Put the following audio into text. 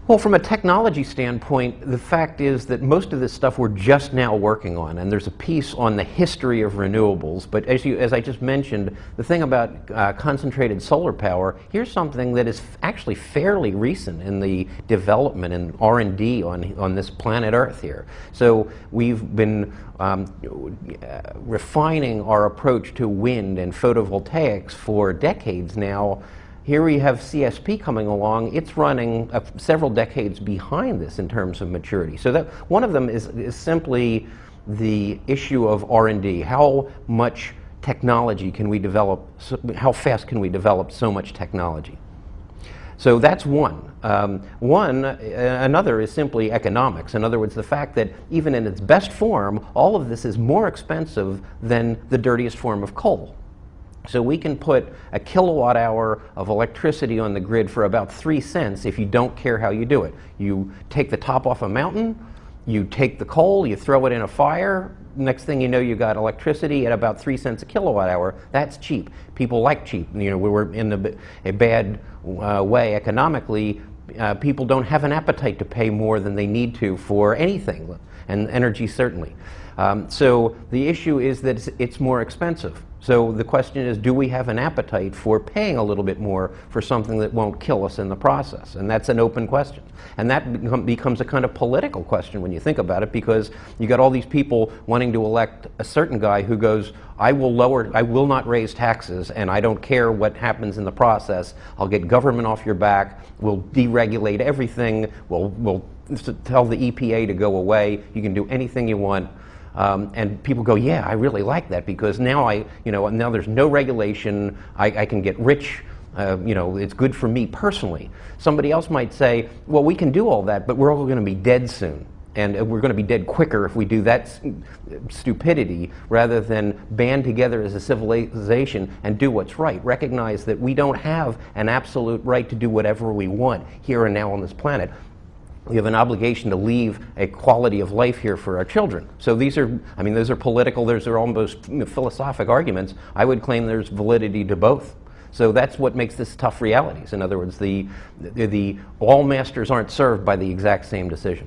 Well, from a technology standpoint, the fact is that most of this stuff we're just now working on, and there's a piece on the history of renewables. But as I just mentioned, the thing about concentrated solar power, here's something that is actually fairly recent in the development and R&D on this planet Earth here. So we've been refining our approach to wind and photovoltaics for decades now. Here we have CSP coming along. It's running several decades behind this in terms of maturity. So that one of them is simply the issue of R&D. How much technology can we develop? How fast can we develop so much technology? So that's one. Another is simply economics. In other words, the fact that even in its best form, all of this is more expensive than the dirtiest form of coal. So we can put a kilowatt hour of electricity on the grid for about 3 cents if you don't care how you do it. You take the top off a mountain, you take the coal, you throw it in a fire, next thing you know you got electricity at about 3 cents a kilowatt hour. That's cheap. People like cheap. You know, we were in a bad way economically. People don't have an appetite to pay more than they need to for anything, and energy certainly. So the issue is that it's more expensive. So the question is, do we have an appetite for paying a little bit more for something that won't kill us in the process? And that's an open question. And that becomes a kind of political question when you think about it, because you got all these people wanting to elect a certain guy who goes, I will not raise taxes, and I don't care what happens in the process. I'll get government off your back. We'll deregulate everything. We'll tell the EPA to go away. You can do anything you want. And people go, yeah, I really like that, because now now there's no regulation. I can get rich. It's good for me personally. Somebody else might say, well, we can do all that, but we're all going to be dead soon. And we're going to be dead quicker if we do that stupidity rather than band together as a civilization and do what's right. Recognize that we don't have an absolute right to do whatever we want here and now on this planet. We have an obligation to leave a quality of life here for our children. So those are political, those are almost philosophic arguments. I would claim there's validity to both. So that's what makes this tough realities. In other words, all masters aren't served by the exact same decision.